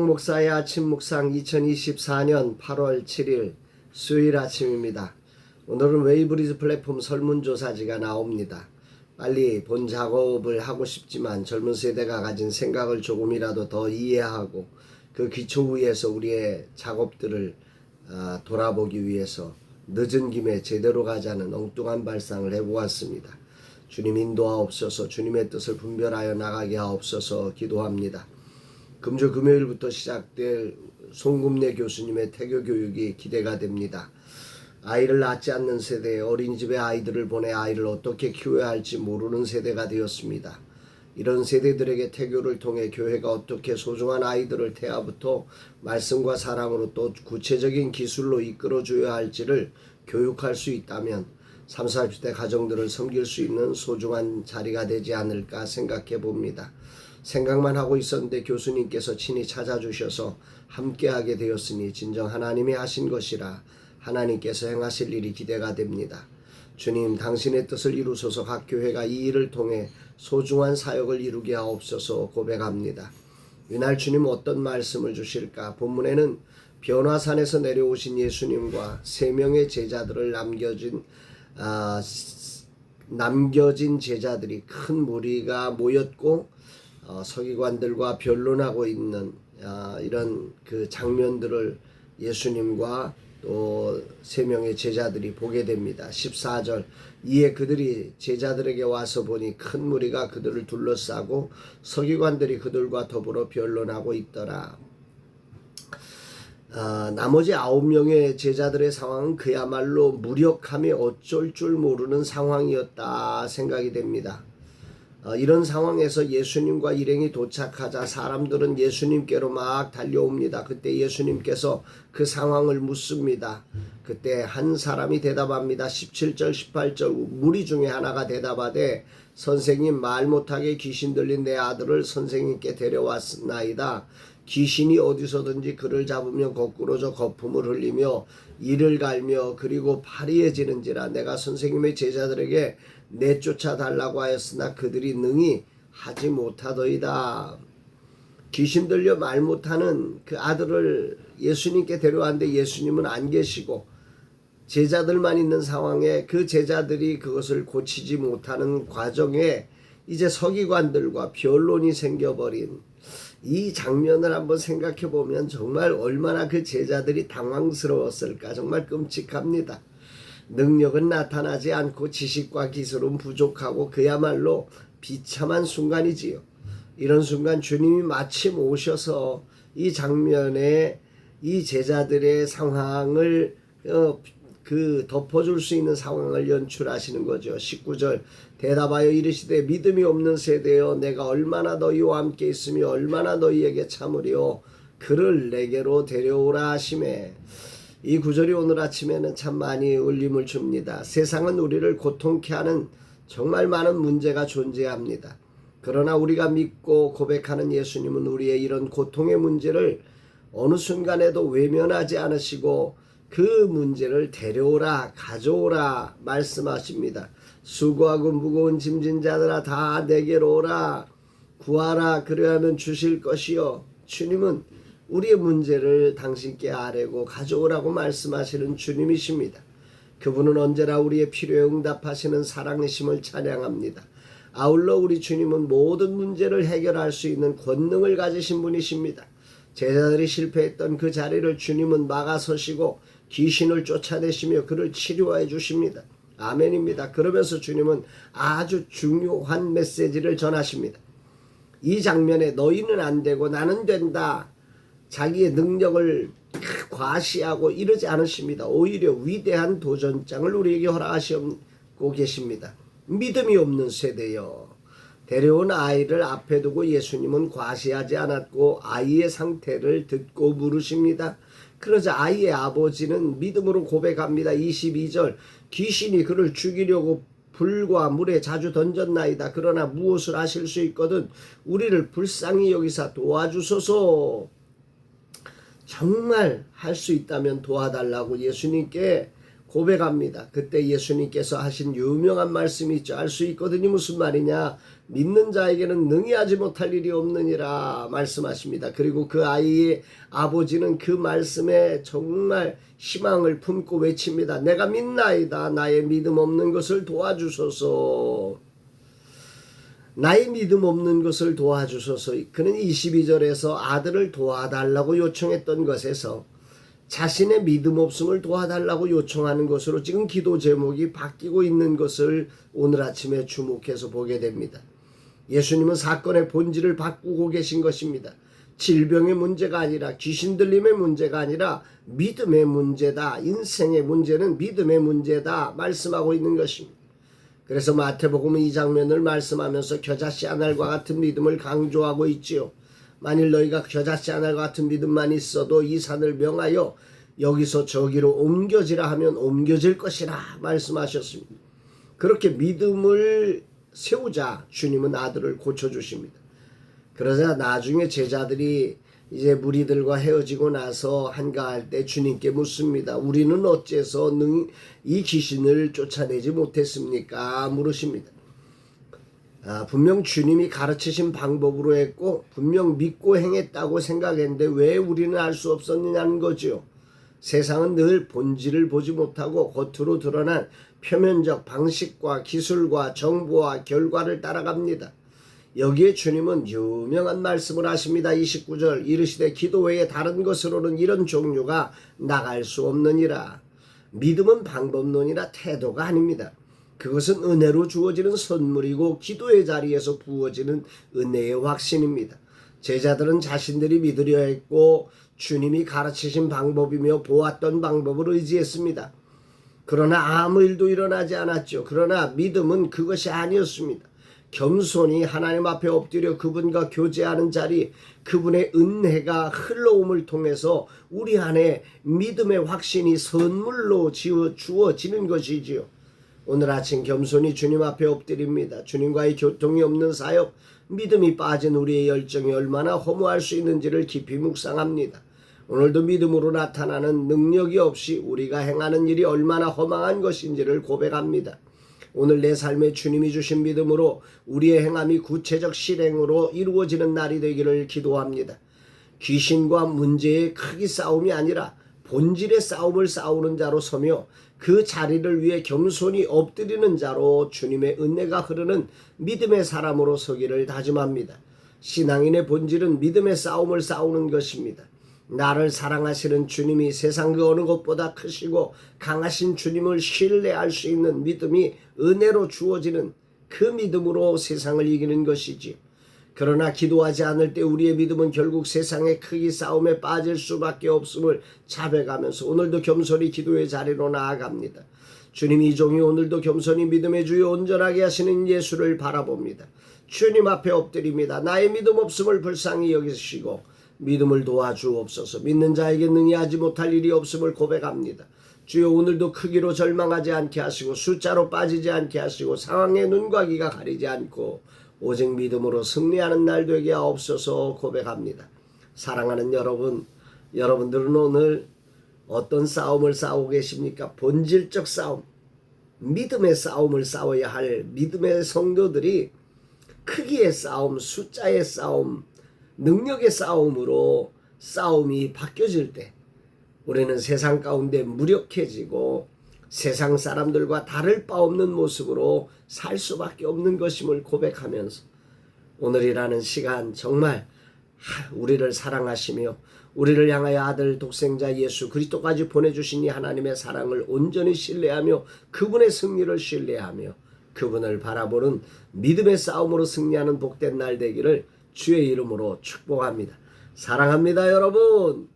목사의 아침 묵상 2024년 8월 7일 수요일 아침입니다. 오늘은 웨이브리즈 플랫폼 설문조사지가 나옵니다. 빨리 본 작업을 하고 싶지만 젊은 세대가 가진 생각을 조금이라도 더 이해하고 그 기초 위에서 우리의 작업들을 돌아보기 위해서 늦은 김에 제대로 가자는 엉뚱한 발상을 해보았습니다. 주님 인도하옵소서. 주님의 뜻을 분별하여 나가게 하옵소서 기도합니다. 금주 금요일부터 시작될 송금래 교수님의 태교 교육이 기대가 됩니다. 아이를 낳지 않는 세대에 어린이집에 아이들을 보내 아이를 어떻게 키워야 할지 모르는 세대가 되었습니다. 이런 세대들에게 태교를 통해 교회가 어떻게 소중한 아이들을 태아부터 말씀과 사랑으로 또 구체적인 기술로 이끌어줘야 할지를 교육할 수 있다면 30, 40대 가정들을 섬길 수 있는 소중한 자리가 되지 않을까 생각해 봅니다. 생각만 하고 있었는데 교수님께서 친히 찾아주셔서 함께하게 되었으니 진정 하나님이 하신 것이라 하나님께서 행하실 일이 기대가 됩니다. 주님, 당신의 뜻을 이루소서. 각 교회가 이 일을 통해 소중한 사역을 이루게 하옵소서 고백합니다. 이날 주님 어떤 말씀을 주실까? 본문에는 변화산에서 내려오신 예수님과 3명의 제자들을 남겨진 제자들이 큰 무리가 모였고 서기관들과 변론하고 있는 이런 그 장면들을 예수님과 또 3명의 제자들이 보게 됩니다. 14절 이에 그들이 제자들에게 와서 보니 큰 무리가 그들을 둘러싸고 서기관들이 그들과 더불어 변론하고 있더라. 나머지 9명의 제자들의 상황은 그야말로 무력함이 어쩔 줄 모르는 상황이었다 생각이 됩니다. 이런 상황에서 예수님과 일행이 도착하자 사람들은 예수님께로 막 달려옵니다. 그때 예수님께서 그 상황을 묻습니다. 그때 한 사람이 대답합니다. 17절 18절 무리 중에 하나가 대답하되 선생님, 말 못하게 귀신 들린 내 아들을 선생님께 데려왔나이다. 귀신이 어디서든지 그를 잡으면 거꾸로져 거품을 흘리며 이를 갈며 그리고 파리해지는지라. 내가 선생님의 제자들에게 내쫓아 달라고 하였으나 그들이 능히 하지 못하더이다. 귀신 들려 말 못하는 그 아들을 예수님께 데려왔는데 예수님은 안 계시고 제자들만 있는 상황에 그 제자들이 그것을 고치지 못하는 과정에 이제 서기관들과 변론이 생겨버린 이 장면을 한번 생각해 보면 정말 얼마나 그 제자들이 당황스러웠을까. 정말 끔찍합니다. 능력은 나타나지 않고 지식과 기술은 부족하고 그야말로 비참한 순간이지요. 이런 순간 주님이 마침 오셔서 이 장면에 이 제자들의 상황을 덮어줄 수 있는 상황을 연출하시는 거죠. 19절 대답하여 이르시되 믿음이 없는 세대여 내가 얼마나 너희와 함께 있으며 얼마나 너희에게 참으리요 그를 내게로 데려오라 하시매. 이 구절이 오늘 아침에는 참 많이 울림을 줍니다. 세상은 우리를 고통케 하는 정말 많은 문제가 존재합니다. 그러나 우리가 믿고 고백하는 예수님은 우리의 이런 고통의 문제를 어느 순간에도 외면하지 않으시고 그 문제를 데려오라 가져오라 말씀하십니다. 수고하고 무거운 짐진 자들아 다 내게로 오라. 구하라 그리하면 주실 것이요. 주님은 우리의 문제를 당신께 아뢰고 가져오라고 말씀하시는 주님이십니다. 그분은 언제나 우리의 필요에 응답하시는 사랑이심을 찬양합니다. 아울러 우리 주님은 모든 문제를 해결할 수 있는 권능을 가지신 분이십니다. 제자들이 실패했던 그 자리를 주님은 막아서시고 귀신을 쫓아내시며 그를 치료해 주십니다. 아멘입니다. 그러면서 주님은 아주 중요한 메시지를 전하십니다. 이 장면에 너희는 안 되고 나는 된다. 자기의 능력을 과시하고 이러지 않으십니다. 오히려 위대한 도전장을 우리에게 허락하시고 계십니다. 믿음이 없는 세대여. 데려온 아이를 앞에 두고 예수님은 과시하지 않았고 아이의 상태를 듣고 물으십니다. 그러자 아이의 아버지는 믿음으로 고백합니다. 22절 귀신이 그를 죽이려고 불과 물에 자주 던졌나이다. 그러나 무엇을 하실 수 있거든 우리를 불쌍히 여기사 도와주소서. 정말 할 수 있다면 도와달라고 예수님께 고백합니다. 그때 예수님께서 하신 유명한 말씀이 있죠. 알 수 있거든요. 무슨 말이냐? 믿는 자에게는 능히 하지 못할 일이 없느니라 말씀하십니다. 그리고 그 아이의 아버지는 그 말씀에 정말 희망을 품고 외칩니다. 내가 믿나이다. 나의 믿음 없는 것을 도와주소서. 나의 믿음 없는 것을 도와주소서. 그는 22절에서 아들을 도와달라고 요청했던 것에서 자신의 믿음 없음을 도와달라고 요청하는 것으로 지금 기도 제목이 바뀌고 있는 것을 오늘 아침에 주목해서 보게 됩니다. 예수님은 사건의 본질을 바꾸고 계신 것입니다. 질병의 문제가 아니라 귀신 들림의 문제가 아니라 믿음의 문제다. 인생의 문제는 믿음의 문제다 말씀하고 있는 것입니다. 그래서 마태복음은 이 장면을 말씀하면서 겨자씨 한 알과 같은 믿음을 강조하고 있지요. 만일 너희가 겨자씨 한 알과 같은 믿음만 있어도 이 산을 명하여 여기서 저기로 옮겨지라 하면 옮겨질 것이라 말씀하셨습니다. 그렇게 믿음을 세우자 주님은 아들을 고쳐주십니다. 그러자 나중에 제자들이 이제 무리들과 헤어지고 나서 한가할 때 주님께 묻습니다. 우리는 어째서 이 귀신을 쫓아내지 못했습니까? 물으십니다. 분명 주님이 가르치신 방법으로 했고 분명 믿고 행했다고 생각했는데 왜 우리는 알 수 없었느냐는 거죠. 세상은 늘 본질을 보지 못하고 겉으로 드러난 표면적 방식과 기술과 정보와 결과를 따라갑니다. 여기에 주님은 유명한 말씀을 하십니다. 29절 이르시되 기도 외에 다른 것으로는 이런 종류가 나갈 수 없느니라. 믿음은 방법론이나 태도가 아닙니다. 그것은 은혜로 주어지는 선물이고 기도의 자리에서 부어지는 은혜의 확신입니다. 제자들은 자신들이 믿으려 했고 주님이 가르치신 방법이며 보았던 방법을 의지했습니다. 그러나 아무 일도 일어나지 않았죠. 그러나 믿음은 그것이 아니었습니다. 겸손히 하나님 앞에 엎드려 그분과 교제하는 자리, 그분의 은혜가 흘러옴을 통해서 우리 안에 믿음의 확신이 선물로 주어지는 것이지요. 오늘 아침 겸손히 주님 앞에 엎드립니다. 주님과의 교통이 없는 사역, 믿음이 빠진 우리의 열정이 얼마나 허무할 수 있는지를 깊이 묵상합니다. 오늘도 믿음으로 나타나는 능력이 없이 우리가 행하는 일이 얼마나 허망한 것인지를 고백합니다. 오늘 내 삶에 주님이 주신 믿음으로 우리의 행함이 구체적 실행으로 이루어지는 날이 되기를 기도합니다. 귀신과 문제의 크기 싸움이 아니라 본질의 싸움을 싸우는 자로 서며 그 자리를 위해 겸손히 엎드리는 자로 주님의 은혜가 흐르는 믿음의 사람으로 서기를 다짐합니다. 신앙인의 본질은 믿음의 싸움을 싸우는 것입니다. 나를 사랑하시는 주님이 세상 그 어느 것보다 크시고 강하신 주님을 신뢰할 수 있는 믿음이 은혜로 주어지는 그 믿음으로 세상을 이기는 것이지. 그러나 기도하지 않을 때 우리의 믿음은 결국 세상의 크기 싸움에 빠질 수밖에 없음을 자백하면서 오늘도 겸손히 기도의 자리로 나아갑니다. 주님 이 종이 오늘도 겸손히 믿음의 주여 온전하게 하시는 예수를 바라봅니다. 주님 앞에 엎드립니다. 나의 믿음 없음을 불쌍히 여기시고 믿음을 도와주옵소서. 믿는 자에게 능히 하지 못할 일이 없음을 고백합니다. 주여 오늘도 크기로 절망하지 않게 하시고 숫자로 빠지지 않게 하시고 상황에 눈과 귀가 가리지 않고 오직 믿음으로 승리하는 날 되게 하옵소서 고백합니다. 사랑하는 여러분, 여러분들은 오늘 어떤 싸움을 싸우고 계십니까? 본질적 싸움, 믿음의 싸움을 싸워야 할 믿음의 성도들이 크기의 싸움, 숫자의 싸움, 능력의 싸움으로 싸움이 바뀌어질 때 우리는 세상 가운데 무력해지고 세상 사람들과 다를 바 없는 모습으로 살 수밖에 없는 것임을 고백하면서 오늘이라는 시간 정말 우리를 사랑하시며 우리를 향하여 아들 독생자 예수 그리스도까지 보내주신 이 하나님의 사랑을 온전히 신뢰하며 그분의 승리를 신뢰하며 그분을 바라보는 믿음의 싸움으로 승리하는 복된 날 되기를 주의 이름으로 축복합니다. 사랑합니다, 여러분.